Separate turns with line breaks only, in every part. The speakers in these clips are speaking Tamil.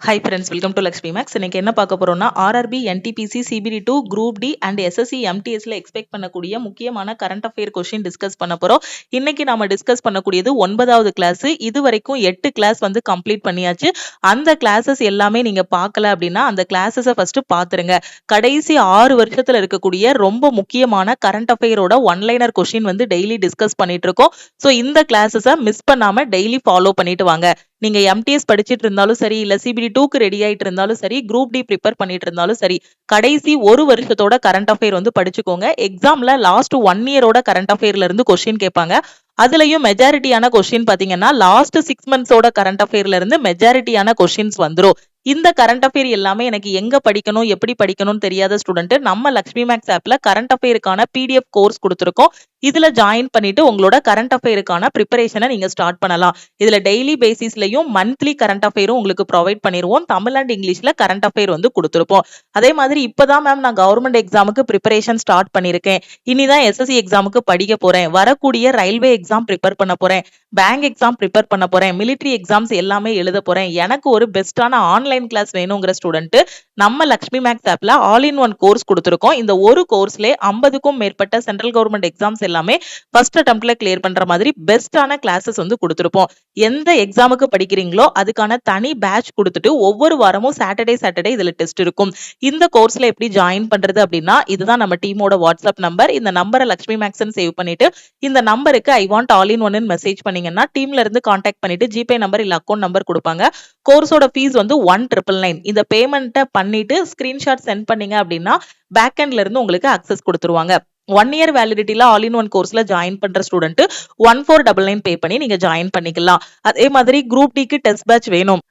Hi friends, welcome to Lakshmi Max. இன்னைக்கு என்ன பார்க்க போறோம்னா RRB, NTPC, CBT two, group D and SSC எம்டிஎஸ்ல எக்ஸ்பெக்ட் பண்ணக்கூடிய முக்கியமான கரண்ட் அஃபேர் கொஸ்டின் டிஸ்கஸ் பண்ண போறோம். இன்னைக்கு நாம டிஸ்கஸ் பண்ணக்கூடியது 9வது கிளாஸ். இது வரைக்கும் 8 கிளாஸ் வந்து கம்ப்ளீட் பண்ணியாச்சு. அந்த கிளாஸஸ் எல்லாமே நீங்க பார்க்கல அப்படின்னா அந்த கிளாஸஸை ஃபர்ஸ்ட் பாத்துருங்க. கடைசி 6 வருஷத்துல இருக்கக்கூடிய ரொம்ப முக்கியமான கரண்ட் அஃபேரோட ஒன்லைனர் கொஸ்டின் வந்து டெய்லி டிஸ்கஸ் பண்ணிட்டு இருக்கோம். ஸோ இந்த கிளாஸஸை மிஸ் பண்ணாம டெய்லி ஃபாலோ பண்ணிட்டு வாங்க. நீங்க எம்டிஎஸ் படிச்சிட்டு இருந்தாலும் சரி, இல்ல சிபிடி2க்கு ரெடி ஆயிட்டு இருந்தாலும் சரி, குரூப் டி ப்ரிப்பேர் பண்ணிட்டு இருந்தாலும் சரி, கடைசி ஒரு வருஷத்தோட கரண்ட் அஃபேர் வந்து படிச்சுக்கோங்க. எக்ஸாம்ல லாஸ்ட் 1 இயரோட கரண்ட் அஃபேர்ல இருந்து கொஸ்டின் கேட்பாங்க. அதுலயும் மெஜாரிட்டியான கொஸ்டின் பாத்தீங்கன்னா லாஸ்ட் 6 மந்த்ஸோட கரண்ட் அஃபேர்ல இருந்து மெஜாரிட்டியான கொஸ்டின்ஸ் வந்துரும். இந்த கரண்ட் அஃபேர் எல்லாமே எனக்கு எங்க படிக்கணும், எப்படி படிக்கணும்னு தெரியாத ஸ்டூடெண்ட் நம்ம லக்ஷ்மி மேக்ஸ் ஆப்ல கரண்ட் அஃபேருக்கான பிடிஎஃப் கோர்ஸ் கொடுத்துருக்கோம். இதுல ஜாயின் பண்ணிட்டு உங்களோட கரண்ட் அஃபேருக்கான ப்ரிப்பரேஷனை நீங்க ஸ்டார்ட் பண்ணலாம். இதுல டெய்லி பேசிஸ்லயும் மந்த்லி கரண்ட் அஃபேரும் உங்களுக்கு ப்ரொவைட் பண்ணிடுவோம். தமிழ் அண்ட் இங்கிலீஷ்ல கரண்ட் அஃபேர் வந்து கொடுத்துருப்போம். அதே மாதிரி இப்பதான் மேம் நான் கவர்மெண்ட் எக்ஸாமுக்கு ப்ரிப்பரேஷன் ஸ்டார்ட் பண்ணிருக்கேன், இனிதான் எஸ்எஸ்சி எக்ஸாமுக்கு படிக்க போறேன், வரக்கூடிய ரயில்வே எக்ஸாம் ப்ரிப்பேர் பண்ண போறேன், பேங்க் எக்ஸாம் ப்ரிப்பேர் பண்ண போறேன், மிலிட்டரி எக்ஸாம்ஸ் எல்லாமே எழுத போறேன், எனக்கு ஒரு பெஸ்டான ஆன்லைன் கிளாஸ் வேணுங்கிற ஸ்டூடெண்ட் நம்ம லக்ஷ்மி மேக்ஸ் ஆப்ல ஆல் இன் ஒன் கோர்ஸ் கொடுத்துருக்கோம். இந்த ஒரு கோர்ஸ்ல 50க்கும் மேற்பட்ட சென்ட்ரல் கவர்மெண்ட் எக்ஸாம்ஸ் எல்லாமே ஃபர்ஸ்ட் அட்டெம்ப்ட்ல கிளியர் பண்ற மாதிரி பெஸ்டான கிளாஸஸ் வந்து கொடுத்துருப்போம். எந்த எக்ஸாமுக்கு படிக்கிறீங்களோ அதுக்கான தனி பேட்ச் கொடுத்துட்டு ஒவ்வொரு வாரமும் சாட்டர்டே இதுல டெஸ்ட் இருக்கும். இந்த கோர்ஸ்ல எப்படி ஜாயின் பண்றது அப்படின்னா, இதுதான் நம்ம டீமோட வாட்ஸ்அப் நம்பர். இந்த நம்பரை லக்ஷ்மி மேக்ஸ்ன்னு சேவ் பண்ணிட்டு இந்த நம்பருக்கு I want all in one message பண்ணீங்கன்னா டீம்ல இருந்து கான்டாக்ட் பண்ணிட்டு ஜிபே நம்பர் இல்ல அக்கௌண்ட் நம்பர் கொடுப்பாங்க. கோர்ஸோட ஃபீஸ் வந்து 1999. இந்த பேமெண்ட்டை பண்ணிட்டு ஸ்கிரீன்ஷாட் சென்ட் பண்ணீங்க அப்படின்னா பேக் எண்ட்ல இருந்து உங்களுக்கு அக்சஸ் கொடுத்துருவாங்க. 1 இயர் வேலிடிட்டில ஆல் இன் ஒன் கோர்ஸ்ல ஜாயின் பண்ற ஸ்டூடெண்ட் 1499 பே பண்ணி நீங்க ஜாயின் பண்ணிக்கலாம். அதே மாதிரி குரூப் டிக்கு டெஸ்ட் பேட்ச் வேணும்,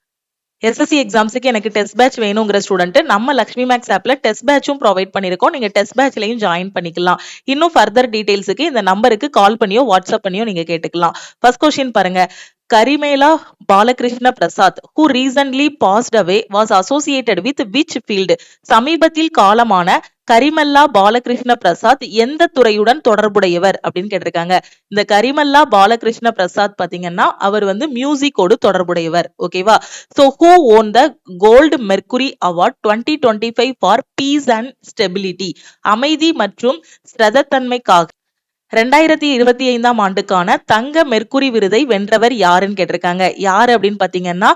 எஸ்எஸ்சி எக்ஸாம்ஸ்க்கு எனக்கு டெஸ்ட் பேட்ச் வேணுங்கிற ஸ்டூடெண்ட் நம்ம லக்ஷ்மி மேக்ஸ் ஆப்ல டெஸ்ட் பேட்சும் ப்ரொவைட் பண்ணிருக்கோம். நீங்க டெஸ்ட் பேட்ச்லயும் ஜாயின் பண்ணிக்கலாம். இன்னும் ஃபர்தர் டீடைல்ஸுக்கு இந்த நம்பருக்கு கால் பண்ணியோ வாட்ஸ்அப் பண்ணியோ நீங்க கேட்டுக்கலாம். ஃபர்ஸ்ட் கொஸ்டின் பாருங்க. கரிமேலா Balakrishna Prasad who recently passed away was associated with which field? சமீபத்தில் காலமான கரிமல்லா பாலகிருஷ்ண பிரசாத் எந்த துறையுடன் தொடர்புடையவர் அப்படின்னு கேட்டிருக்காங்க. இந்த கரிமல்லா பாலகிருஷ்ண பிரசாத் பாத்தீங்கன்னா அவர் வந்து மியூசிக்கோடு தொடர்புடையவர். ஓகேவா? So who won the gold mercury award 2025 for peace and stability? அமைதி மற்றும் ஸ்திரத்தன்மைக்காக 2025ஆம் ஆண்டுக்கான தங்க மெர்க்குரி விருதை வென்றவர் யாருன்னு கேட்டிருக்காங்க. யாரு அப்படின்னு பாத்தீங்கன்னா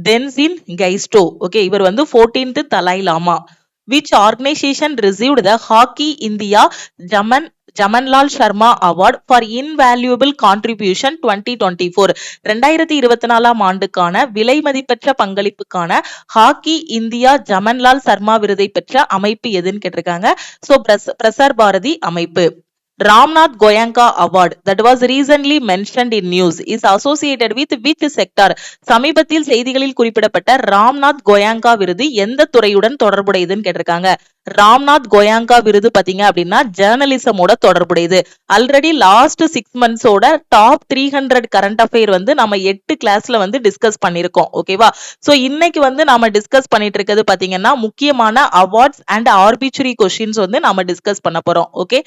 டென்சின் கைஸ்டோ. ஓகே, இவர் வந்து 14th Dalai Lama. Which organization received the Hockey India Jamanlal Sharma award for invaluable contribution 2024? 2024ஆம் ஆண்டுக்கான விலை மதிப்பற்ற பங்களிப்புக்கான ஹாக்கி இந்தியா ஜமன்லால் சர்மா விருதை பெற்ற அமைப்பு எதுன்னு கேட்டிருக்காங்க. சோ பிரசார் பாரதி அமைப்பு. Ramnath Goenka Award that was recently mentioned in news is associated with which sector? சமீபத்தில் செய்திகளில் குறிப்பிடப்பட்ட ராம்நாத் கோயங்கா விருது எந்த துறையுடன் தொடர்புடையதுன்னு கேட்டிருக்காங்க. ராம்நாத் கோயங்கா விருது பாத்தீங்க அப்படின்னா ஜேர்னலிசமோட தொடர்புடையது. ஆல்ரெடி லாஸ்ட் 6 மந்த்ஸோட டாப் 300 கரண்ட் அஃபேர் வந்து நம்ம 8 கிளாஸ்ல வந்து டிஸ்கஸ் பண்ணிருக்கோம். ஓகேவா? சோ இன்னைக்கு வந்து நாம டிஸ்கஸ் பண்ணிட்டு இருக்கிறது பாத்தீங்கன்னா முக்கியமான அவார்ட்ஸ் அண்ட் ஆர்பிட்ரரி கொஸ்டின்ஸ் வந்து நாம டிஸ்கஸ் பண்ண போறோம். Okay,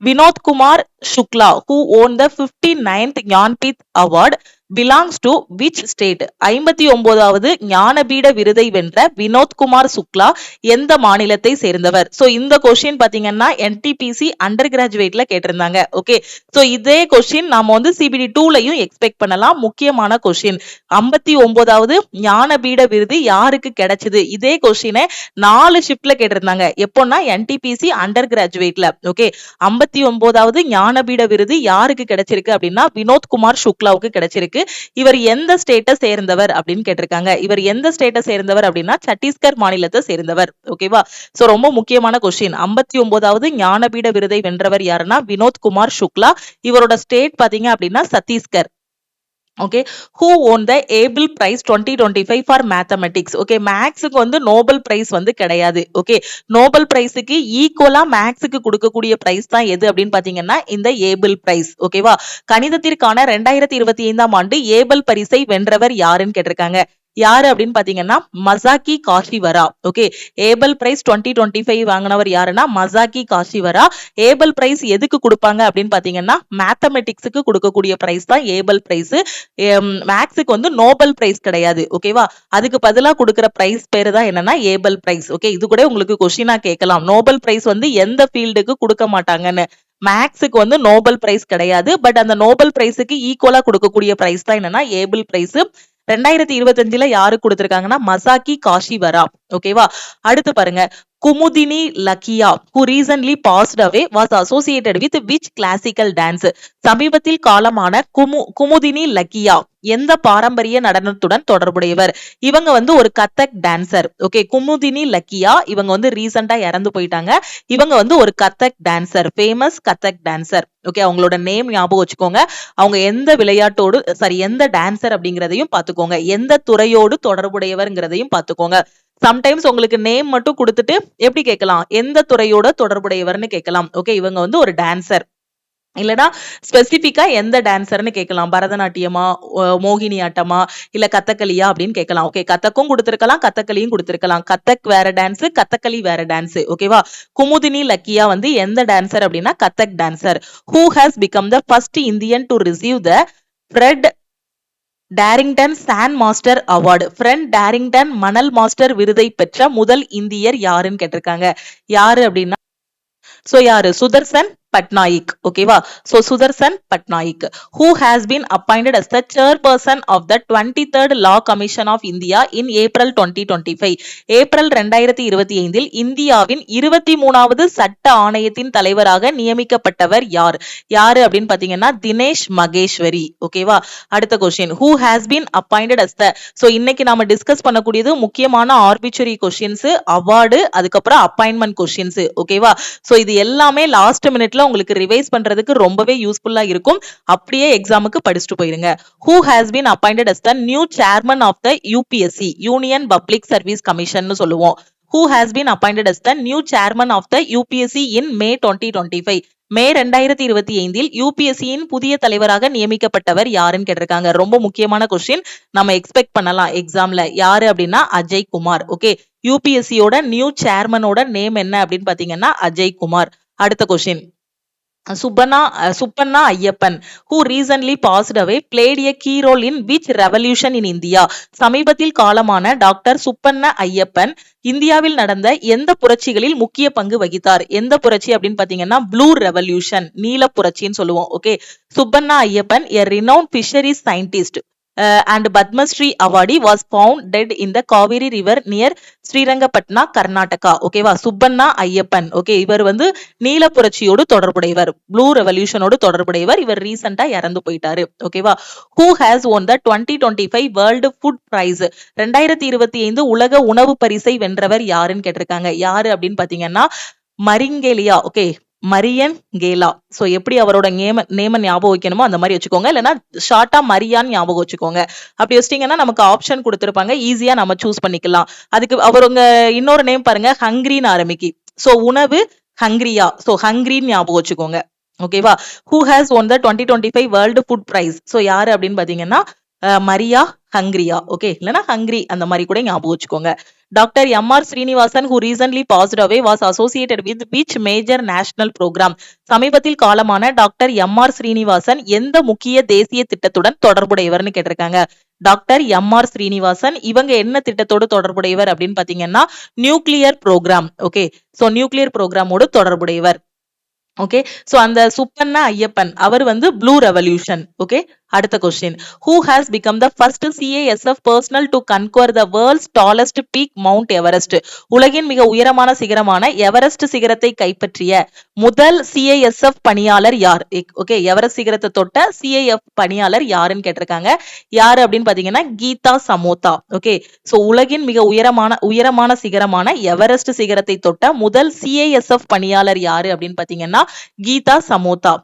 Vinod Kumar Shukla who won the 59th Jnanpith Award belongs to which state? 59வது ஞானபீட விருதை வென்ற வினோத் குமார் சுக்லா எந்த மாநிலத்தை சேர்ந்தவர்? சோ இந்த கொஸ்டின் பாத்தீங்கன்னா என்டிபிசி அண்டர் கிராஜுவேட்ல கேட்டிருந்தாங்க. ஓகே, சோ இதே கொஸ்டின் நாம வந்து சிபிடி2லயும் எக்ஸ்பெக்ட் பண்ணலாம். முக்கியமான கொஸ்டின். 59வது ஞானபீட விருது யாருக்கு கிடைச்சது? இதே கொஸ்டினை 4 ஷிப்ட்ல கேட்டிருந்தாங்க. எப்போன்னா என்டிபிசி அண்டர் கிராஜுவேட்ல. ஓகே, 59வது ஞானபீட விருது யாருக்கு கிடைச்சிருக்கு அப்படின்னா வினோத் குமார் சுக்லாவுக்கு கிடைச்சிருக்கு. இவர் எந்த ஸ்டேட்டை சேர்ந்தவர் அப்படின்னு கேட்டிருக்காங்க. இவர் எந்த ஸ்டேட்டை சேர்ந்தவர் அப்படின்னா சத்தீஸ்கர் மாநிலத்தை சேர்ந்தவர். ஓகேவா? சோ ரொம்ப முக்கியமான கொஸ்டின். 59வது ஞானபீட விருதை வென்றவர் யாருன்னா வினோத் குமார் சுக்லா. இவரோட ஸ்டேட் பாத்தீங்க அப்படின்னா Chhattisgarh. Okay, who won the Abel Prize 2025 for mathematics? Okay, மேக்ஸுக்கு வந்து நோபல் பிரைஸ் வந்து கிடையாது. ஓகே, நோபல் பிரைஸுக்கு ஈக்குவலா மேக்ஸுக்கு கொடுக்கக்கூடிய பிரைஸ் தான் எது அப்படின்னு பாத்தீங்கன்னா இந்த ஏபிள் பிரைஸ். ஓகேவா? கணிதத்திற்கான 2025ஆம் ஆண்டு ஏபல் பரிசை வென்றவர் யாருன்னு கேட்டிருக்காங்க. யாரு அப்படின்னு பாத்தீங்கன்னா மசாக்கி காஷிவரா. ஓகே, ஏபல் பிரைஸ் 2025 வாங்கினவர் யாருன்னா மசாக்கி காஷிவரா. ஏபல் பிரைஸ் எதுக்கு கொடுப்பாங்க அப்படின்னு பாத்தீங்கன்னா மேத்தமெட்டிக்ஸுக்கு கொடுக்கக்கூடிய பிரைஸ் தான் ஏபல் பிரைஸ். மேக்ஸுக்கு வந்து நோபல் பிரைஸ் கிடையாது. ஓகேவா, அதுக்கு பதிலா கொடுக்கிற பிரைஸ் பேரு தான் என்னன்னா ஏபல் பிரைஸ். ஓகே, இது கூட உங்களுக்கு கொஸ்டினா கேட்கலாம், நோபல் பிரைஸ் வந்து எந்த ஃபீல்டுக்கு கொடுக்க மாட்டாங்கன்னு. மேக்ஸுக்கு வந்து நோபல் பிரைஸ் கிடையாது, பட் அந்த நோபல் பிரைஸுக்கு ஈக்குவலா கொடுக்கக்கூடிய பிரைஸ் தான் என்னன்னா ஏபல் பிரைஸ். 2025 யாரு கொடுத்திருக்காங்கன்னா மசாக்கி காஷிவரா. ஓகேவா, அடுத்து பாருங்க, Kumudini லக்கியா who recently passed away was associated with which classical dance? சமீபத்தில் காலமான குமுதினி லக்கியா எந்த பாரம்பரிய நடனத்துடன் தொடர்புடையவர்? இவங்க வந்து ஒரு கத்தக் டான்சர். ஓகே, குமுதினி லக்கியா இவங்க வந்து ரீசெண்டா இறந்து போயிட்டாங்க. இவங்க வந்து ஒரு Kathak dancer, famous Kathak dancer. Okay, அவங்களோட நேம் ஞாபகம் வச்சுக்கோங்க. அவங்க எந்த விளையாட்டோடு எந்த டான்சர் அப்படிங்கறதையும் பாத்துக்கோங்க, எந்த துறையோடு தொடர்புடையவர்ங்கிறதையும் பாத்துக்கோங்க. சம்டைம்ஸ் உங்களுக்கு நேம் மட்டும் கொடுத்துட்டு எப்படி கேட்கலாம், எந்த துறையோட தொடர்புடையவர்னு கேட்கலாம். ஓகே, இவங்க வந்து ஒரு டான்சர், இல்லனா ஸ்பெசிபிக்கா எந்த டான்சர்னு கேட்கலாம், பரதநாட்டியமா, மோகினி ஆட்டமா, இல்ல கதகளியா அப்படின்னு கேட்கலாம். ஓகே, கதக்கும் கொடுத்திருக்கலாம், கதகளியும் கொடுத்திருக்கலாம். கதக் வேற டான்ஸ், கதகளி வேற டான்ஸ். ஓகேவா, குமுதினி லக்கியா வந்து எந்த டான்சர் அப்படின்னா Kathak dancer. Who has become the first Indian to receive the Fred Darrington sand master award? Friend Darrington மணல் மாஸ்டர் விருதை பெற்ற முதல் இந்தியர் யாருன்னு கேட்டிருக்காங்க. யாரு அப்படின்னா யாரு, சுதர்சன் பட்நாயிக். ஓகேவா, Sudarshan பட்நாயிக். Who has been appointed as the chairperson of the 23rd Law Commission of India in April 2025? April 2025 இந்தியாவின் 23வது சட்ட ஆணையத்தின் தலைவராக நியமிக்கப்பட்டவர் யார்? யாரு அப்படின்னு பாத்தீங்கன்னா தினேஷ் மகேஸ்வரி. ஓகேவா, அடுத்த question, who has been appointed as the இன்னைக்கு நாம டிஸ்கஸ் பண்ணக்கூடியது முக்கியமான ஆர்பிட்ரரி கொஸ்டின்ஸ், அவார்டு, அதுக்கப்புறம் அப்பாயின்மெண்ட் கொஸ்டின்ஸ். ஓகேவா, இது எல்லாமே லாஸ்ட் மினிட்ல உங்களுக்கு ரிவைஸ் பண்றதுக்கு ரொம்பவே யூஸ்ஃபுல்லா இருக்கும். அப்படியே எக்ஸாமுக்கு படிச்சுட்டு போயிருங்க. Who has been appointed as the new chairman of the UPSC, Union Public Service Commission னு சொல்லுவோம். Who has been appointed as the new chairman of the UPSC in May 2025? மே 2025 யூபிஎஸ்சியின் புதிய தலைவராக நியமிக்கப்பட்டவர் யாருன்னு கேட்டிருக்காங்க. ரொம்ப முக்கியமான கொஸ்டின், நம்ம எக்ஸ்பெக்ட் பண்ணலாம் எக்ஸாம்ல. யாரு அப்படின்னா அஜய் குமார். ஓகே, யூபிஎஸ்சியோட நியூ சேர்மனோட நேம் என்ன அப்படின்னு பாத்தீங்கன்னா அஜய் குமார். அடுத்த question, Subbanna Ayyappan who recently passed away played a key role in which revolution in India? சமீபத்தில் காலமான டாக்டர் சுப்பண்ண ஐயப்பன் இந்தியாவில் நடந்த எந்த புரட்சிகளில் முக்கிய பங்கு வகித்தார்? எந்த புரட்சி அப்படின்னு பாத்தீங்கன்னா ப்ளூ ரெவல்யூஷன், நீல புரட்சின்னு சொல்லுவோம். Okay, Subbanna Ayyappan a renowned fisheries scientist and Padma Shri awardee was found dead in the Kaveri river near Srirangapatna, Karnataka. ஓகேவா, சுப்பண்ணா ஐயப்பன். ஓகே, இவர் வந்து நீல புரட்சியோடு தொடர்புடையவர், ப்ளூ ரெவல்யூஷனோடு தொடர்புடையவர். இவர் ரீசெண்டா இறந்து போயிட்டாரு. ஓகேவா, who has won the 2025 World Food Prize? 2025 உலக உணவு பரிசை வென்றவர் யாருன்னு கேட்டிருக்காங்க. யாரு அப்படின்னு பாத்தீங்கன்னா மரிங்கேலியா. ஓகே, மரியன் கேலா. எப்படி அவரோட நேம ஞாபகம் வைக்கணுமோ அந்த மாதிரி வச்சுக்கோங்க, இல்லைன்னா ஷார்ட்டா மரியான் ஞாபகம் வச்சுக்கோங்க. அப்படி வச்சிட்டீங்கன்னா நமக்கு ஆப்ஷன் கொடுத்திருப்பாங்க, ஈஸியா நம்ம சூஸ் பண்ணிக்கலாம். அதுக்கு அவருங்க இன்னொரு நேம் பாருங்க, ஹங்கிரின்னு ஆரம்பிக்கி. உணவு ஹங்கிரியா, ஹங்கிரின்னு ஞாபகம் வச்சுக்கோங்க. ஓகேவா, who has won the 2025 World Food Prize? யாரு அப்படின்னு பாத்தீங்கன்னா மரியா ஹங்கிரியா. ஓகே, இல்லைன்னா ஹங்கிரி அந்த மாதிரி கூட ஞாபகம் வச்சுக்கோங்க. Doctor MR. Srinivasan who recently passed away was associated with which major national program? சமீபத்தில் காலமான டாக்டர் எம்.ஆர். ஸ்ரீனிவாசன் எந்த முக்கிய தேசிய திட்டத்துடன் தொடர்புடையவர்னு கேட்டிருக்காங்க. Doctor MR. ஸ்ரீனிவாசன் இவங்க என்ன திட்டத்தோடு தொடர்புடையவர் அப்படின்னு பாத்தீங்கன்னா நியூக்ளியர் ப்ரோக்ராம். ஓகே, நியூக்ளியர் ப்ரோக்ராமோடு தொடர்புடையவர். ஓகே, அந்த சுப்பண்ண ஐயப்பன் அவர் வந்து ப்ளூ ரெவல்யூஷன். ஓகே, அடுத்த question, who has become the first CASF personnel to conquer the world's tallest peak Mount Everest? உலகின் மிக உயரமான சிகரமான எவரெஸ்ட் சிகரத்தை கைப்பற்றிய முதல் CASF பணியாளர் யார்? ஓகே, எவரெஸ்ட் சிகரத்தை தொட்ட CAF பணியாளர் யாருன்னு கேட்டிருக்காங்க. யாரு அப்படின்னு பாத்தீங்கன்னா கீதா சமோதா. ஓகே, உலகின் மிக உயரமான சிகரமான எவரெஸ்ட் சிகரத்தை தொட்ட முதல் CASF பணியாளர் யாரு அப்படின்னு பாத்தீங்கன்னா Geetha சமோதா.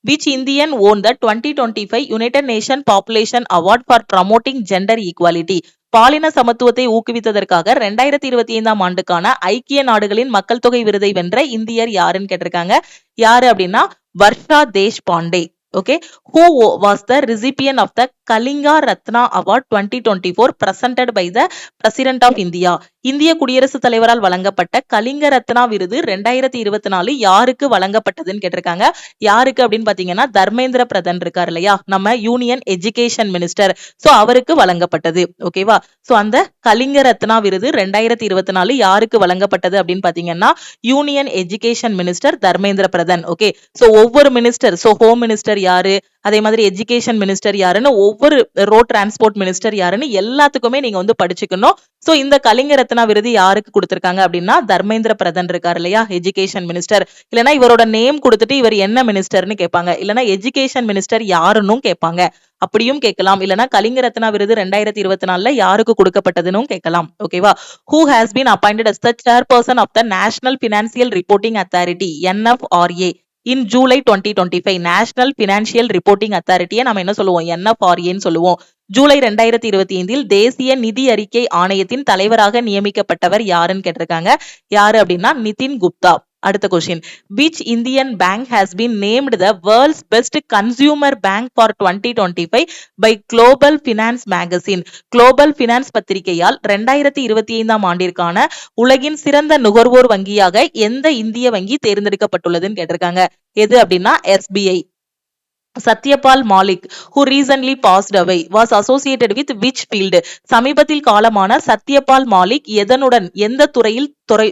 Which Indian won the 2025 United Nations Population Award for promoting gender equality? பாலின சமத்துவத்தை ஊக்குவித்ததற்காக 2025 ஆண்டுக்கான ஐக்கிய நாடுகளின் மக்கள் தொகை விருதை வென்ற இந்தியர் யாருன்னு கேட்டிருக்காங்க. யாரு அப்படின்னா Varsha Deshpande. Okay, who was the recipient of the Kalinga Ratna Award 2024 presented by the President of India? இந்திய குடியரசுத் தலைவரால் வழங்கப்பட்ட கலிங்க ரத்னா விருது 2024 யாருக்கு வழங்கப்பட்டதுன்னு கேட்டிருக்காங்க. யாருக்கு அப்படின்னு பாத்தீங்கன்னா தர்மேந்திர பிரதான் இருக்கார் இல்லையா, நம்ம யூனியன் எஜுகேஷன் மினிஸ்டர். சோ அவருக்கு வழங்கப்பட்டது. ஓகேவா. சோ அந்த கலிங்க ரத்னா விருது 2024 யாருக்கு வழங்கப்பட்டது அப்படின்னு பாத்தீங்கன்னா union education minister Dharmendra Pradhan. Okay. So ஒவ்வொரு மினிஸ்டர், சோ ஹோம் மினிஸ்டர் யாரு, அதே மாதிரி எஜுகேஷன் மினிஸ்டர் யாருன்னு, ஒவ்வொரு ரோட் டிரான்ஸ்போர்ட் மினிஸ்டர் யாருன்னு எல்லாத்துக்குமே நீங்க வந்து படிச்சுக்கணும். சோ இந்த கலிங்க ரத்னா விருது யாருக்கு கொடுத்திருக்காங்க அப்படின்னா தர்மேந்திர பிரதான் இருக்காரு இல்லையா, எஜுகேஷன் மினிஸ்டர். இல்லனா இவரோட நேம் கொடுத்துட்டு இவர் என்ன மினிஸ்டர்னு கேட்பாங்க, இல்லனா எஜுகேஷன் மினிஸ்டர் யாருன்னு கேட்பாங்க, அப்படியும் கேட்கலாம். இல்லனா கலிங்க ரத்னா விருது 2024 யாருக்கு கொடுக்கப்பட்டதுன்னு கேட்கலாம். ஓகேவா. Who has been appointed as the chairperson of the National Financial Reporting Authority NFRA in July 2025? National financial reporting அத்தாரிட்டியை நம்ம என்ன சொல்லுவோம், NFRA சொல்லுவோம். ஜூலை 2025 தேசிய நிதி அறிக்கை ஆணையத்தின் தலைவராக நியமிக்கப்பட்டவர் யாருன்னு கேட்டிருக்காங்க. யாரு அப்படின்னா நிதின் குப்தா. அடுத்த question, which Indian bank has been named the world's best consumer bank for 2025 by Global Finance magazine? Global Finance பத்திரிகையால் 2025 ஆண்டிற்கான உலகின் சிறந்த நுகர்வோர் வங்கியாக எந்த இந்திய வங்கி தேர்ந்தெடுக்கப்பட்டுள்ளதுன்னு கேட்டிருக்காங்க. எது அப்படின்னா SBI. Satyapal Malik, who recently passed away, was associated with which field? சமீபத்தில் காலமான சத்யபால் மாலிக் எதனுடன், எந்த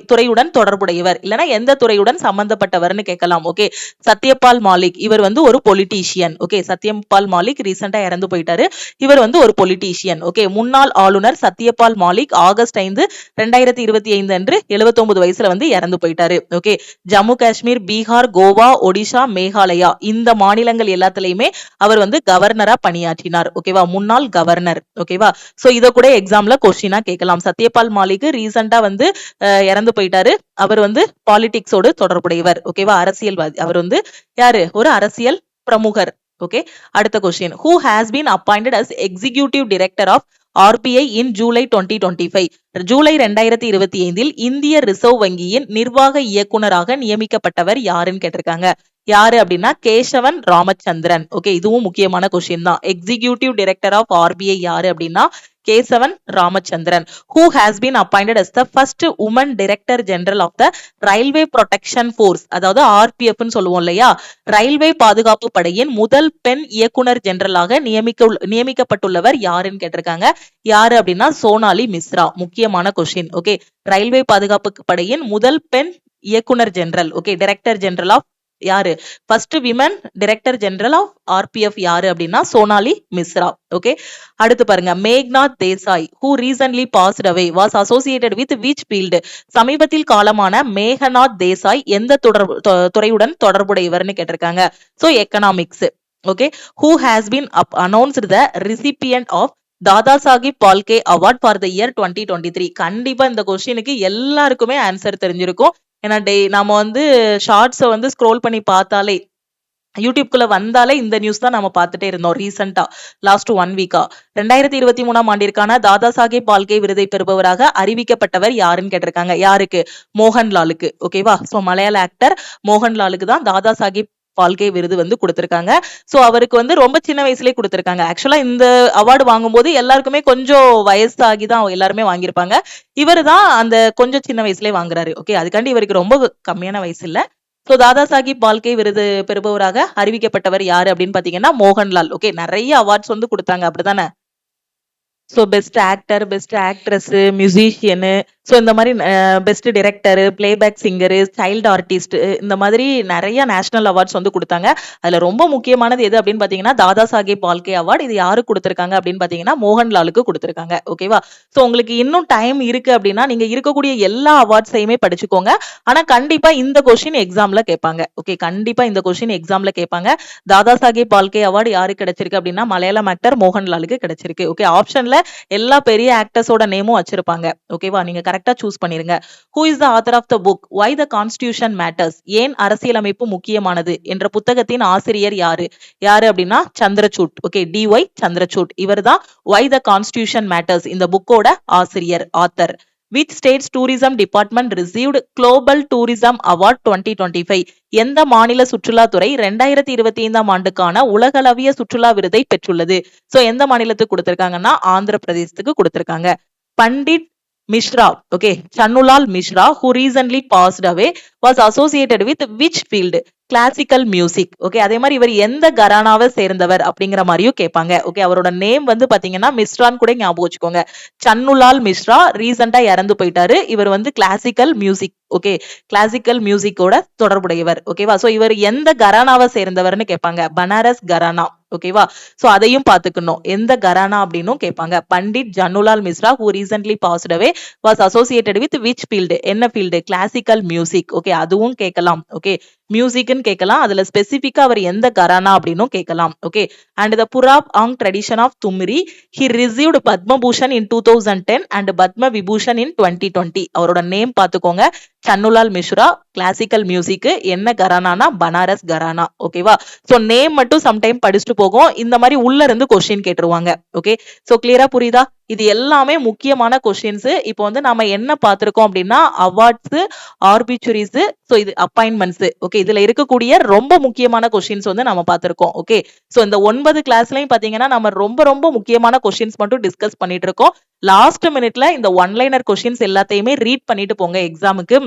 துறையுடன் தொடர்புடையவர், இல்லனா எந்த துறையுடன் சம்பந்தப்பட்டவர்னு கேட்கலாம். ஓகே. சத்யபால் மாலிக் இவர் வந்து ஒரு பொலிட்டீஷியன். ஓகே. சத்யபால் மாலிக் ரீசெண்டா இறந்து போயிட்டாரு. இவர் வந்து ஒரு பொலிட்டீஷியன். ஓகே. முன்னாள் ஆளுநர் சத்யபால் மாலிக் ஆகஸ்ட் 5, 2025 அன்று 79 வயசுல வந்து இறந்து போயிட்டாரு. ஓகே. ஜம்மு காஷ்மீர், பீகார், கோவா, ஒடிஷா, மேகாலயா இந்த மாநிலங்கள் எல்லாத்துலயுமே அவர் வந்து கவர்னரா பணியாற்றினார். ஓகேவா. முன்னாள் கவர்னர். ஓகேவா. சோ இத கூட எக்ஸாம்ல கொஸ்டினா கேட்கலாம். சத்யபால் மாலிக் ரீசெண்டா வந்து இறந்து போயிட்டாரு. அவர் வந்து பாலிடிக்ஸோடு தொடர்புடையவர். ஓகேவா. அரசியல்வாதி. அவர் வந்து யாரு, ஒரு அரசியல் பிரமுகர். ஓகே. அடுத்த question, who has been appointed as executive director of RBI in July 2025? July 2025 இந்திய ரிசர்வ் வங்கியின் நிர்வாக இயக்குனராக நியமிக்கப்பட்டவர் யாருன்னு கேட்டிருக்காங்க. யாரு அப்படின்னா கேசவன் ராமச்சந்திரன். ஓகே. இதுவும் முக்கியமான கொஸ்டின் தான். எக்ஸிகியூட்டிவ் டைரக்டர் ஆஃப் RBI யாரு அப்படின்னா Kesavan Ramachandran. Who has been appointed as the first woman director general of the Railway Protection Force? அதாவது RPF ன்னு சொல்லுவோம் இல்லையா, ரயில்வே பாதுகாப்பு படையின் முதல் பெண் இயக்குனர் ஜெனரலாக நியமிக்கப்பட்டுள்ளவர் யாருன்னு கேட்டிருக்காங்க. யாரு அப்படின்னா சோனாலி மிஸ்ரா. முக்கியமான கொஸ்டின். ஓகே. ரயில்வே பாதுகாப்பு படையின் முதல் பெண் இயக்குனர் ஜெனரல். ஓகே. டைரக்டர் ஜெனரல் ஆஃப் யாரு, first women director general of RPF யாரு அப்படின்னா சோனாலி மிஸ்ரா. ஓகே. அடுத்து பாருங்க, Meghnath Desai, who recently passed away, was associated with which field? சமீபத்தில் காலமான மேகநாத் தேசாய் எந்த துறையுடன் தொடர்புடையவர்னு கேட்டிருக்காங்க. So economics. Okay. Who has been announced the recipient of Dada Sahib Phalke award for the year 2023? கண்டிப்பா இந்த கொஸ்டினுக்கு எல்லாருக்குமே ஆன்சர் தெரிஞ்சிருக்கும். ஏன்னா நாம வந்து ஷார்ட்ஸை வந்து ஸ்க்ரோல் பண்ணி பார்த்தாலே, யூடியூப்குள்ள வந்தாலே இந்த நியூஸ் தான் நம்ம பார்த்துட்டே இருந்தோம் ரீசெண்டா, லாஸ்ட் 1 வீக்கா. 2023 ஆண்டிற்கான தாதா சாஹிப் பால்கே விருதை பெறுபவராக அறிவிக்கப்பட்டவர் யாருன்னு கேட்டிருக்காங்க. யாருக்கு? மோகன்லாலுக்கு. ஓகேவா. சோ மலையாள ஆக்டர் மோகன்லாலுக்கு தான் தாதா சாஹிப் பால்கே விருது வந்து கொடுத்திருக்காங்க. சோ அவருக்கு வந்து ரொம்ப சின்ன வயசுலயே கொடுத்திருக்காங்க. ஆக்சுவலா இந்த அவார்டு வாங்கும்போது எல்லாருக்குமே கொஞ்சம் வயசாகி தான் எல்லாருமே வாங்கியிருப்பாங்க. இவர் தான் அந்த கொஞ்சம் சின்ன வயசுலயே வாங்குறாரு. ஓகே. அதுக்காண்டி இவருக்கு ரொம்ப கம்மியான வயசு இல்ல. சோ தாதா சாஹிப் பால்கே விருது பெறுபவராக அறிவிக்கப்பட்டவர் யாரு அப்படின்னு பாத்தீங்கன்னா மோகன்லால். ஓகே. நிறைய அவார்ட்ஸ் வந்து கொடுத்தாங்க, அப்படிதானே. So best actor, best actress, musician, so இந்த மாதிரி best director, playback singer, child artist, இந்த மாதிரி நிறைய நேஷனல் அவார்ட்ஸ் வந்து கொடுத்தாங்க. அதில் ரொம்ப முக்கியமானது எது அப்படின்னு பார்த்தீங்கன்னா தாதா சாஹேப் பால்கே அவார்டு. இது யாருக்கு கொடுத்துருக்காங்க அப்படின்னு பார்த்தீங்கன்னா மோகன்லாலுக்கு கொடுத்துருக்காங்க. ஓகேவா. ஸோ உங்களுக்கு இன்னும் டைம் இருக்கு அப்படின்னா நீங்க இருக்கக்கூடிய எல்லா அவார்ட்ஸையுமே படிச்சுக்கோங்க. ஆனா கண்டிப்பா இந்த கொஸ்டின் எக்ஸாம்ல கேட்பாங்க. ஓகே. கண்டிப்பா இந்த கொஸ்டின் எக்ஸாம்ல கேட்பாங்க. தாதா சாஹேப் பால்கே அவார்டு யாருக்கு கிடைச்சிருக்கு அப்படின்னா மலையாளம் ஆக்டர் மோகன்லாலுக்கு கிடைச்சிருக்கு. ஓகே. ஆப்ஷன்ல எல்லா பெரிய ஆக்டர்ஸோட நேமும் வச்சிருப்பாங்க. ஓகேவா. நீங்க கரெக்டா சூஸ் பண்ணிருங்க. Who is the author of the book Why the Constitution Matters? ஏன் அரசியலமைப்பு முக்கியமானது என்ற புத்தகத்தின் ஆசிரியர் யாரு? யாரு அப்படின்னா சந்திரசூட். ஓகே. DY சந்திரசூட். இவர்தான் Why the Constitution Matters இந்த புக்கோட ஆசிரியர், author. Which state's tourism department received Global Tourism Award 2025? எந்த மாநில சுற்றுலாத்துறை 2025ஆம் ஆண்டுக்கான உலகளவிய சுற்றுலா விருதை பெற்றுள்ளது? சோ எந்த மாநிலத்துக்கு கொடுத்திருக்காங்கன்னா ஆந்திர பிரதேசத்துக்கு கொடுத்திருக்காங்க. Pandit Mishra, okay, Channulal Mishra, who recently passed away, was associated with which field? Classical music. Okay, அதே மாதிரி இவர் எந்த கரானாவை சேர்ந்தவர் அப்படிங்கிற மாதிரியும் கேட்பாங்க. ஓகே, அவரோட நேம் வந்து பாத்தீங்கன்னா மிஸ்ரான்னு கூட ஞாபகம் வச்சுக்கோங்க. சன்னுலால் மிஸ்ரா ரீசெண்டா இறந்து போயிட்டாரு. இவர் வந்து கிளாசிக்கல் மியூசிக், ஓகே, கிளாசிக்கல் மியூசிக்கோட தொடர்புடையவர். ஓகேவா? சோ இவர் எந்த கரானாவை சேர்ந்தவர்னு கேட்பாங்க. பனாரஸ் கரானா. ஓகேவா? சோ அதையும் பாத்துக்கணும். எந்த கரானா அப்படின்னும் கேட்பாங்க. Pandit Chhannulal Mishra who recently passed away was associated with which field? என்ன ஃபீல்டு? Classical music. ஓகே, அதுவும் கேட்கலாம். ஓகே, மியூசிக்னு கேட்கலாம். அதுல ஸ்பெசிபிக்கா அவர் எந்த கரானா அப்படின்னும் கேட்கலாம். Okay, and the purab ang tradition of thumri he received Padma Bhushan in 2010 and Padma Vibhushan in 2020. அவரோட நேம் பாத்துக்கோங்க. சன்னுலால் மிஸ்ரா, கிளாசிக்கல் மியூசிக், என்ன கரானானா பனாரஸ் கரானா. ஓகேவா? சோ நேம் மட்டும் சம்டைம் படிச்சுட்டு போகும். இந்த மாதிரி உள்ள இருந்து கொஸ்டின் கேட்டுருவாங்க. ஓகே, சோ கிளியரா புரியுதா? இது எல்லாமே முக்கியமான கொஸ்டின்ஸ். இப்போ வந்து நாம என்ன பார்த்திருக்கோம் அப்படின்னா அவார்ட்ஸ், ஆர்பிச்சுரிஸ், சோ இது அப்பாயின்மெண்ட்ஸ். ஓகே, இதுல இருக்கக்கூடிய ரொம்ப முக்கியமான கொஸ்டின்ஸ் வந்து நம்ம பார்த்திருக்கோம். ஓகே, சோ இந்த 9 கிளாஸ்லயும் பாத்தீங்கன்னா நம்ம ரொம்ப ரொம்ப முக்கியமான கொஸ்டின்ஸ் மட்டும் டிஸ்கஸ் பண்ணிட்டு இருக்கோம். லாஸ்ட் மினிட்ல இந்த ஒன்லைனர் கொஸ்டின்ஸ் எல்லாத்தையுமே ரீட் பண்ணிட்டு போங்க எக்ஸாமுக்கு.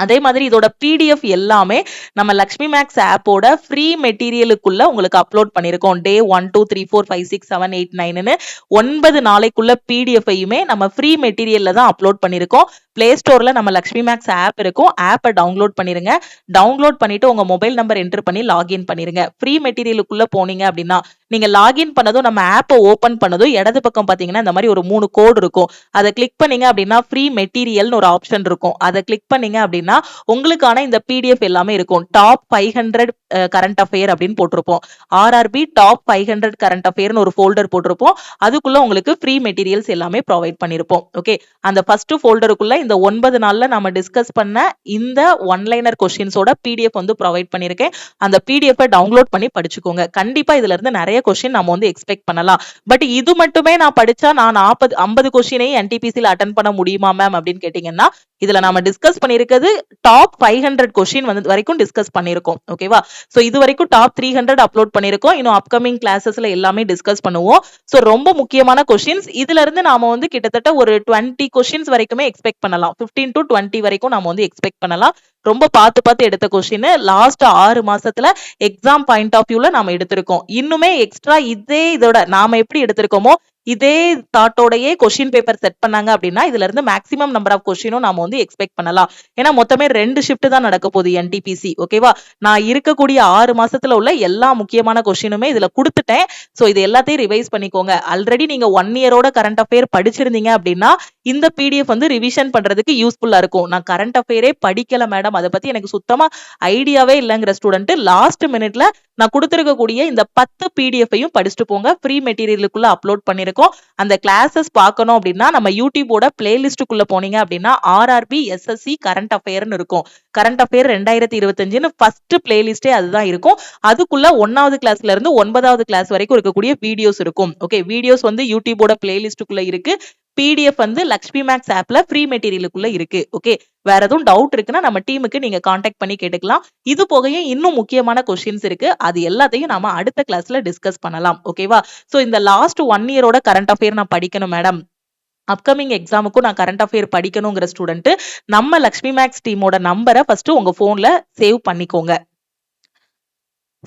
அதே மாதிரி இதோட பிடிஎஃப் எல்லாமே நம்ம லக்ஷ்மி மேக்ஸ் ஆப்போட ஃப்ரீ மெட்டீரியலுக்குள்ள உங்களுக்கு அப்லோட் பண்ணிருக்கோம். டே 1 2 3 4 5 6 7 8 9ன்னு 9 நாளைக்குள்ள பிடிஎஃப்ஐயுமே நம்ம ஃப்ரீ மெட்டீரியல்ல தான் அப்லோட் பண்ணிருக்கோம். பிளே ஸ்டோர்ல நம்ம லக்ஷ்மி மேக்ஸ் ஆப் இருக்கும். ஆப்பை டவுன்லோட் பண்ணிருங்க. டவுன்லோட் பண்ணிட்டு உங்க மொபைல் நம்பர் என்டர் பண்ணி லாகின் பண்ணிருங்க. ஃப்ரீ மெட்டீரியலுக்குள்ள போனீங்க அப்படின்னா நீங்க லாகின் பண்ணதும் நம்ம ஆப்பை ஓபன் பண்ணதும் இடது பக்கம் பாத்தீங்கன்னா இந்த மாதிரி ஒரு 3 கோடு இருக்கும். அதை கிளிக் பண்ணீங்க அப்படின்னா ஃப்ரீ மெட்டீரியல்னு ஒரு ஆப்ஷன் இருக்கும். அதை கிளிக் பண்ணீங்க அப்படின்னா உங்களுக்கான இந்த பிடிஎஃப் எல்லாமே இருக்கும். டாப் 500 கரண்ட் அஃபேர் அப்படின்னு போட்டிருப்போம். ஆர்ஆர்பி டாப் 500 கரண்ட் அஃபேர்னு ஒரு ஃபோல்டர் போட்டிருப்போம். அதுக்குள்ள உங்களுக்கு ஃப்ரீ மெட்டீரியல்ஸ் எல்லாமே ப்ரொவைட் பண்ணிருப்போம். ஓகே, அந்த ஃபர்ஸ்ட் ஃபோல்டருக்குள்ள இந்த 9 நாள்ல நம்ம டிஸ்கஸ் பண்ண இந்த ஒன்லைனர் கொஸ்டின்ஸோட பிடிஎஃப் வந்து ப்ரொவைட் பண்ணிருக்கேன். அந்த பிடிஎஃப் டவுன்லோட் பண்ணி படிச்சுக்கோங்க. கண்டிப்பா இதுல இருந்து நிறைய கொஸ்டின் நம்ம வந்து எக்ஸ்பெக்ட் பண்ணலாம். பட் இது மட்டுமே நான் படிச்சா நான் 50 கொஸ்டினையும் என்டிபிசில அட்டன் பண்ண முடியுமா மேம் அப்படின்னு கேட்டீங்கன்னா இதுல நாம டிஸ்கஸ் பண்ணிருக்கிறது டாப் 500 கொஸ்டின் வந்து வரைக்கும் டிஸ்கஸ் பண்ணிருக்கோம். ஓகேவா? சோ இது வரைக்கும் டாப் 300 அப்லோட் பண்ணிருக்கோம். இன்னும் அப்கமிங் கிளாஸஸ்ல எல்லாமே டிஸ்கஸ் பண்ணுவோம். சோ ரொம்ப முக்கியமான கொஸ்டின்ஸ். இதுல இருந்து நாம வந்து கிட்டத்தட்ட ஒரு 20 கொஸ்டின்ஸ் வரைக்குமே எக்ஸ்பெக்ட் பண்ணலாம். 15 to 20 வரைக்கும் நாம வந்து எக்ஸ்பெக்ட் பண்ணலாம். ரொம்ப பார்த்து எடுத்த கொஸ்டின் லாஸ்ட் 6 மாசத்துல எக்ஸாம் பாயிண்ட் ஆஃப் வியூல நாம எடுத்திருக்கோம். இன்னுமே எக்ஸ்ட்ரா இதோட நாம எப்படி எடுத்திருக்கோமோ இதே தாட்டோடயே கொஸ்டின் பேப்பர் செட் பண்ணாங்க அப்படின்னா இதுல இருந்து மேக்ஸிமம் நம்பர் ஆஃப் கொஸ்டினும் நாம வந்து எக்ஸ்பெக்ட் பண்ணலாம். ஏன்னா மொத்தமே 2 ஷிஃப்ட் தான் நடக்க போகுது என்டிபிசி. ஓகேவா? நான் இருக்கக்கூடிய 6 மாசத்துல உள்ள எல்லா முக்கியமான கொஸ்டினுமே இதுல கொடுத்துட்டேன். சோ இது எல்லாத்தையும் ரிவைஸ் பண்ணிக்கோங்க. ஆல்ரெடி நீங்க 1 இயரோட கரண்ட் அஃபேர் படிச்சிருந்தீங்க அப்படின்னா இந்த பிடிஎஃப் வந்து ரிவிஷன் பண்றதுக்கு யூஸ்ஃபுல்லா இருக்கும். நான் கரண்ட் அஃபேரே படிக்கல மேடம், அதை பத்தி எனக்கு சுத்தமா ஐடியாவே இல்லைங்கிற ஸ்டூடெண்ட் லாஸ்ட் மினிட்ல நான் கொடுத்திருக்கக்கூடிய இந்த 10 பிடிஎஃப்ஐயும் படிச்சுட்டு போங்க. ஃப்ரீ மெட்டீரியலுக்குள்ள அப்லோட் பண்ணிருக்கோம். அந்த கிளாஸஸ் பார்க்கணும் அப்படின்னா நம்ம யூடியூபோட பிளேலிஸ்டுக்குள்ள போனீங்க அப்படின்னா ஆர்ஆர்பி எஸ்எஸ்சி கரண்ட் அஃபேர்னு இருக்கும். கரண்ட் அஃபேர் 2025ன்னு ஃபர்ஸ்ட் பிளேலிஸ்டே அதுதான் இருக்கும். அதுக்குள்ள 1வது கிளாஸ்ல இருந்து 9வது கிளாஸ் வரைக்கும் இருக்கக்கூடிய வீடியோஸ் இருக்கும். ஓகே, வீடியோஸ் வந்து யூடியூபோட பிளேலிஸ்டுக்குள்ள இருக்கு. பிடிஎஃப் வந்து லக்ஷ்மி மேக்ஸ் ஆப்ல ஃப்ரீ மெட்டீரியலுக்குள்ள இருக்கு. ஓகே, வேற எதுவும் டவுட் இருக்குன்னா நம்ம டீமுக்கு நீங்க காண்டாக்ட் பண்ணி கேட்டுக்கலாம். இது போகவே இன்னும் முக்கியமான கொஸ்டின்ஸ் இருக்கு. அது எல்லாத்தையும் நாம அடுத்த கிளாஸ்ல டிஸ்கஸ் பண்ணலாம். ஓகேவா? சோ இந்த லாஸ்ட் 1 இயரோட கரண்ட் அஃபேர் நான் படிக்கணும் மேடம், அப்கமிங் எக்ஸாமுக்கும் நான் கரண்ட் அஃபேர் படிக்கணுங்கிற ஸ்டூடெண்ட் நம்ம லக்ஷ்மி மேக்ஸ் டீமோட நம்பரை ஃபர்ஸ்ட் உங்க போன்ல சேவ் பண்ணிக்கோங்க.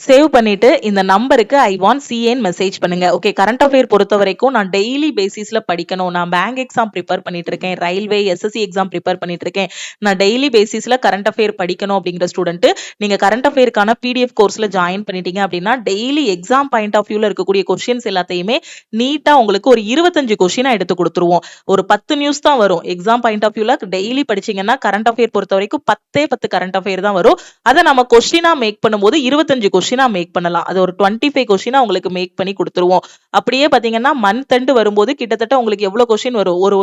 சேவ் பண்ணிட்டு இந்த நம்பருக்கு ஐ வாண்ட் சிஏன்னு மெசேஜ் பண்ணுங்க. ஓகே, கரண்ட் அஃபேர் பொறுத்த வரைக்கும் நான் டெய்லி பேசிஸ்ல படிக்கணும். நான் பேங்க் எக்ஸாம் ப்ரிப்பேர் பண்ணிட்டு இருக்கேன், ரயில்வே எஸ்எஸ்சி எக்ஸாம் ப்ரிப்பேர் பண்ணிட்டு இருக்கேன். நான் டெய்லி பேசிஸ்ல கரண்ட் அஃபேர் படிக்கணும் அப்படிங்கிற ஸ்டூடெண்ட் நீங்க கரண்ட் அஃபேருக்கான பிடிஎஃப் கோர்ஸ்ல ஜாயின் பண்ணிட்டீங்க அப்படின்னா டெய்லி எக்ஸாம் பாயிண்ட் ஆஃப் வியூல இருக்கக்கூடிய கொஸ்டின்ஸ் எல்லாத்தையுமே நீட்டா உங்களுக்கு ஒரு 25 கொஸ்டினா எடுத்து கொடுத்துருவோம். ஒரு 10 நியூஸ் தான் வரும். எக்ஸாம் பாயிண்ட் ஆஃப் வியூல டெய்லி படிச்சீங்கன்னா கரண்ட் அஃபேர் பொறுத்த வரைக்கும் 10 கரண்ட் அஃபேர் தான் வரும். அதை நம்ம கொஸ்டினா மேக் பண்ணும்போது 25 கொஸ்டினா மேக் பண்ணலாம். அது ஒரு 25 கொஸ்டினா உங்களுக்கு மேக் பண்ணி கொடுத்துருவோம். அப்படியே பாத்தீங்கன்னா மந்த் எண்ட் வரும்போது கிட்டத்தட்ட உங்களுக்கு எவ்வளவு கொஸ்டின் வரும்? ஒரு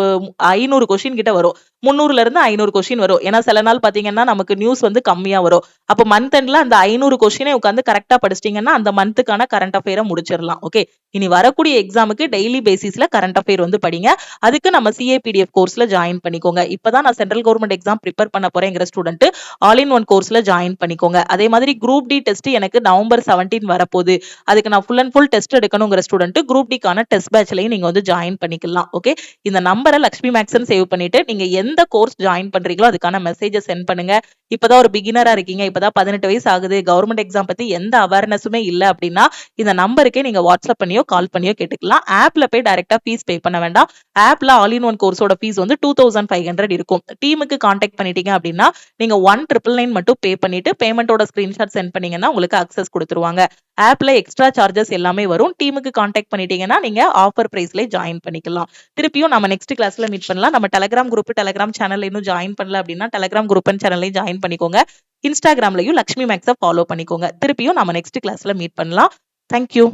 500 கொஸ்டின் கிட்ட வரும். 300ல இருந்து 500 கொஸ்டின் வரும். ஏன்னா சில நாள் பாத்தீங்கன்னா நமக்கு நியூஸ் வந்து கம்மியா வரும். அப்ப மந்த் எண்ட்ல அந்த 500 கொஸ்டினை உட்காந்து கரெக்டா படிச்சிட்டீங்கன்னா அந்த மந்த்துக்கான கரண்ட் அஃபேரை முடிச்சிடலாம். ஓகே, இனி வரக்கூடிய எக்ஸாமுக்கு டெய்லி பேசிஸ்ல கரண்ட் அஃபேர் வந்து படிங்க. அதுக்கு நம்ம சிஏபிடிஎஃப் கோர்ஸ்ல ஜாயின் பண்ணிக்கோங்க. இப்பதான் நான் சென்ட்ரல் கவர்மெண்ட் எக்ஸாம் ப்ரிப்பேர் பண்ண போறேங்கிற ஸ்டூடெண்ட் ஆல் இன் ஒன் கோர்ஸ்ல ஜாயின் பண்ணிக்கோங்க. அதே மாதிரி குரூப் டி டெஸ்ட் எனக்கு நவம்பர் 17 வரப்போகுது. அதுக்கு நான் ஃபுல் அண்ட் ஃபுல் டெஸ்ட் எடுக்கணுங்கிற ஸ்டூடெண்ட் குரூப் டிக்கான டெஸ்ட் பேட்ச்லயும் நீங்க வந்து ஜாயின் பண்ணிக்கலாம். ஓகே, இந்த நம்பரை லக்ஷ்மி மேக்ஸ்ன்னு சேவ் பண்ணிட்டு நீங்க எந்த கோர்ஸ் ஜாயின் பண்றீங்களோ அதுக்கான மெசேஜை சென்ட் பண்ணுங்க. இப்பதான் ஒரு பிகினரா இருக்கீங்க, இப்பதான் 18 வயசு ஆகுது, கவர்மெண்ட் எக்ஸாம் பத்தி எந்த அவேர்னஸுமே இல்ல அப்படின்னா இந்த நம்பருக்கே நீங்க வாட்ஸ்அப் பண்ணியோ கால் பண்ணியோ கேட்டுக்கலாம். ஆப்ல போய் டைரக்டா ஃபீஸ் பே பண்ண வேண்டாம். ஆப்ல ஆல் இன் ஒன் கோர்ஸோட ஃபீஸ் வந்து 2500 இருக்கும். டீமுக்கு கான்டாக்ட் பண்ணிட்டீங்க அப்படின்னா நீங்க 1999 மட்டும் பே பண்ணிட்டு பேமெண்டோட ஸ்கிரீன்ஷாட் சென்ட் பண்ணீங்கன்னா உங்களுக்கு அக்சஸ் கொடுத்துருவாங்க. ஆப்ல எக்ஸ்ட்ரா சார்ஜஸ் எல்லாமே வரும். டீமுக்கு கான்டாக்ட் பண்ணிட்டீங்கன்னா நீங்க ஆஃபர் பிரைஸ்ல ஜாயின் பண்ணிக்கலாம். திருப்பியும் நம்ம நெக்ஸ்ட் கிளாஸ்ல மீட் பண்ணலாம். நம்ம டெலிகிராம் குரூப் டெலிகிராம் சேனல்ல இன்னும் ஜாயின் பண்ணல அப்படின்னா டெலிகிராம் குரூப் அண்ட் சேனல்லையும் ஜாயின் பண்ணிக்கோங்க. இன்ஸ்டாகிராம்லயும் லக்ஷ்மி மேக்ஸை ஃபாலோ பண்ணிக்கோங்க. திருப்பியும் நம்ம நெக்ஸ்ட் கிளாஸ்ல மீட் பண்ணலாம். தேங்க்யூ.